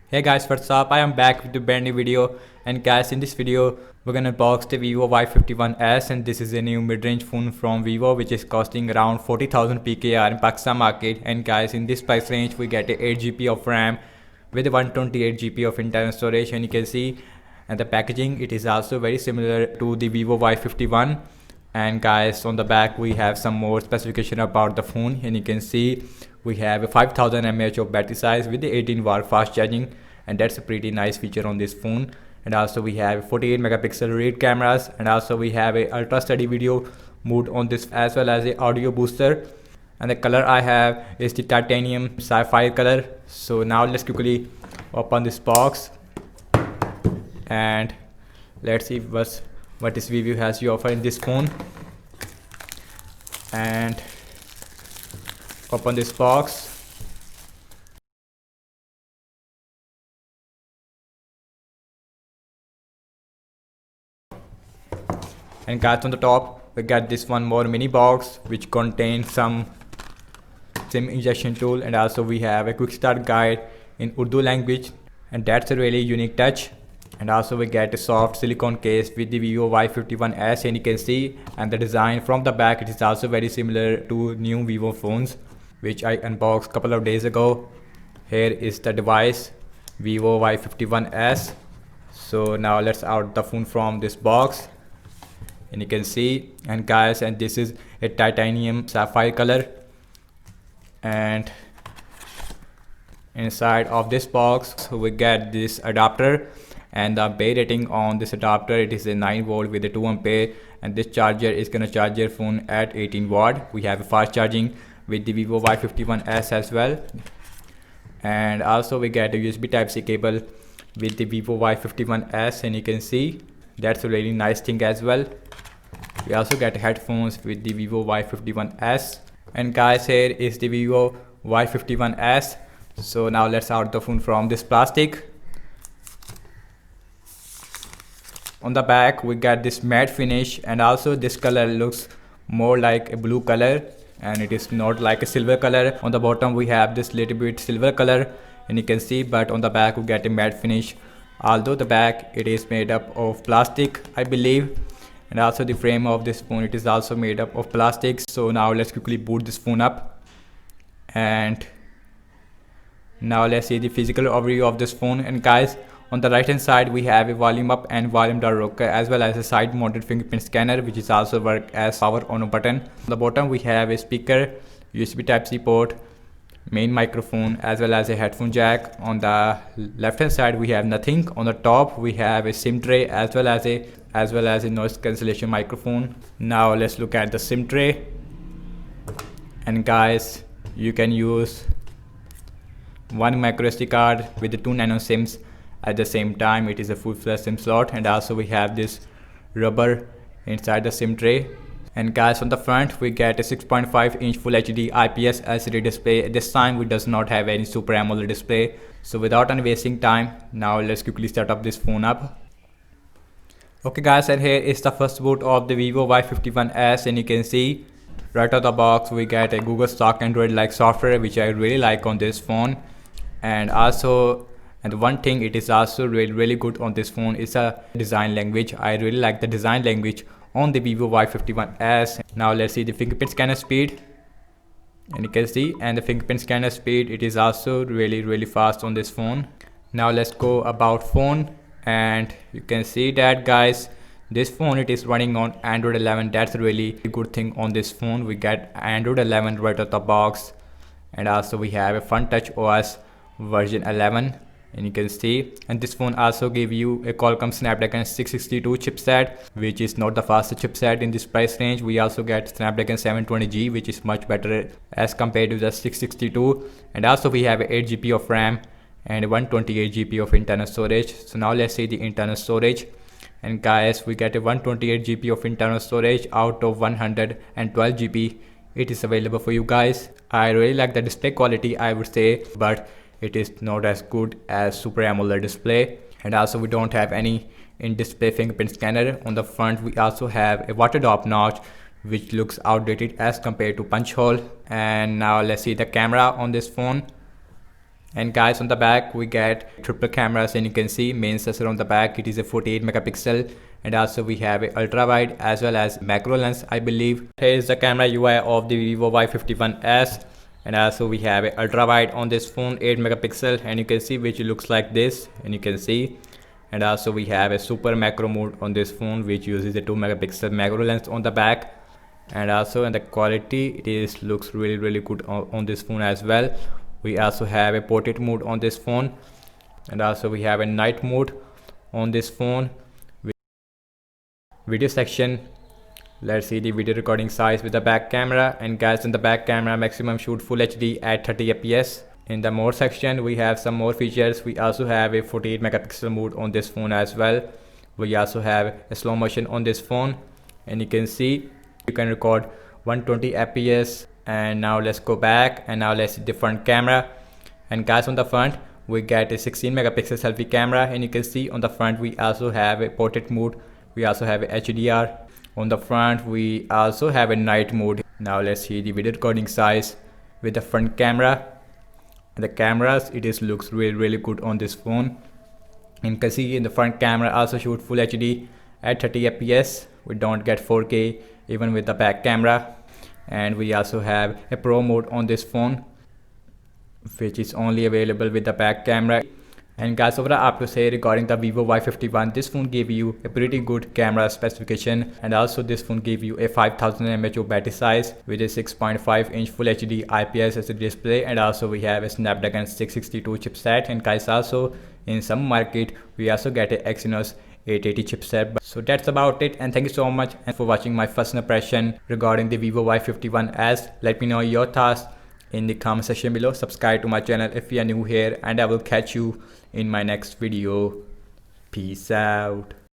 Hey guys, what's up? I am back with a brand new video, and guys, in this video we're gonna unbox the Vivo Y51s, and this is a new mid-range phone from Vivo which is costing around 40,000 PKR in Pakistan market. And guys, in this price range we get a 8 GB of RAM with 128 GB of internal storage, and you can see and the packaging, it is also very similar to the Vivo Y51. And guys, on the back we have some more specification about the phone, and you can see we have a 5000 mAh of battery size with the 18-watt fast charging, and that's a pretty nice feature on this phone. And also we have 48 megapixel rear cameras, and also we have a ultra steady video mode on this, as well as a audio booster. And the color I have is the titanium sapphire color. So now let's quickly open this box and let's see what this Vivo has to offer in this phone. And open this box. And guys, on the top we got this one more mini box which contains some SIM injection tool, and also we have a quick start guide in Urdu language, and that's a really unique touch. And also we get a soft silicone case with the Vivo Y51s, and you can see, and the design from the back, it is also very similar to new Vivo phones which I unboxed a couple of days ago. Here is the device, Vivo Y51s. So now let's out the phone from this box, and you can see, and guys, and this is a titanium sapphire color. And inside of this box we get this adapter, and the bay rating on this adapter, it is a 9 volt with a 2 ampere, and this charger is gonna charge your phone at 18 watt. We have a fast charging with the Vivo Y51s as well. And also we get a USB Type-C cable with the Vivo Y51s, and you can see that's a really nice thing as well. We also get headphones with the Vivo Y51s. And guys, here is the Vivo Y51s. So now let's out the phone from this plastic. On the back we got this matte finish, and also this color looks more like a blue color, and it is not like a silver color. On the bottom we have this little bit silver color, and you can see, but on the back we get a matte finish, although the back it is made up of plastic, I believe. And also the frame of this phone, it is also made up of plastic. So now let's quickly boot this phone up, and now let's see the physical overview of this phone. And guys, on the right hand side we have a volume up and volume down rocker, as well as a side mounted fingerprint scanner which is also work as power on a button. On the bottom we have a speaker, USB Type-C port, main microphone, as well as a headphone jack. On the left hand side we have nothing. On the top we have a SIM tray, as well as a noise cancellation microphone. Now let's look at the SIM tray. And guys, you can use one micro SD card with the 2 nano SIMs at the same time. It is a full-fledged SIM slot, and also we have this rubber inside the SIM tray. And guys, on the front we get a 6.5 inch Full HD IPS LCD display. This time we does not have any Super AMOLED display. So without any wasting time, now let's quickly start up this phone up. Okay guys, and here is the first boot of the Vivo Y51s, and you can see right out of the box we get a Google stock Android like software, which I really like on this phone. And also, and one thing it is also really good on this phone is a design language. I really like the design language on the Vivo Y51s. Now let's see the fingerprint scanner speed, and you can see, and the fingerprint scanner speed, it is also really fast on this phone. Now let's go about phone, and you can see that guys, this phone it is running on Android 11. That's a really good thing on this phone. We get Android 11 right out of the box, and also we have a FunTouch OS version 11, and you can see, and this phone also give you a Qualcomm Snapdragon 662 chipset, which is not the fastest chipset in this price range. We also get Snapdragon 720G, which is much better as compared to the 662. And also we have 8 GB of RAM and 128 GB of internal storage. So now let's see the internal storage. And guys, we get a 128 GB of internal storage out of 112 GB. It is available for you guys. I really like the display quality, I would say, but it is not as good as Super AMOLED display. And also we don't have any in-display fingerprint scanner. On the front we also have a water drop notch, which looks outdated as compared to punch hole. And now let's see the camera on this phone. And guys, on the back we get triple cameras, and you can see main sensor on the back, it is a 48 megapixel, and also we have a ultra wide as well as macro lens, I believe. Here is the camera UI of the Vivo Y51s, and also we have a ultra wide on this phone, 8 megapixel, and you can see which looks like this, and you can see. And also we have a super macro mode on this phone, which uses a 2 megapixel macro lens on the back. And also in the quality, it is looks really good on this phone as well. We also have a portrait mode on this phone, and also we have a night mode on this phone. Video section, let's see the video recording size with the back camera. And guys, in the back camera maximum shoot full HD at 30 fps. In the more section we have some more features. We also have a 48 megapixel mode on this phone as well. We also have a slow motion on this phone, and you can see you can record 120 fps. And now let's go back, and now let's see the front camera. And guys, on the front we get a 16 megapixel selfie camera, and you can see on the front we also have a portrait mode. We also have a HDR. On the front we also have a night mode. Now let's see the video recording size with the front camera. The cameras, it is looks really good on this phone. And you can see in the front camera also shoot full HD at 30 fps. We don't get 4K even with the back camera. And we also have a pro mode on this phone, which is only available with the back camera. And guys, overall I have to say regarding the Vivo Y51, this phone gave you a pretty good camera specification, and also this phone gave you a 5000 mAh battery size with a 6.5 inch full HD IPS LCD display. And also we have a Snapdragon 662 chipset. And guys, also in some market we also get a Exynos 880 chipset. So that's about it, and thank you so much and for watching my first impression regarding the Vivo Y51s. Let me know your thoughts in the comment section below. Subscribe to my channel if you are new here, and I will catch you in my next video. Peace out.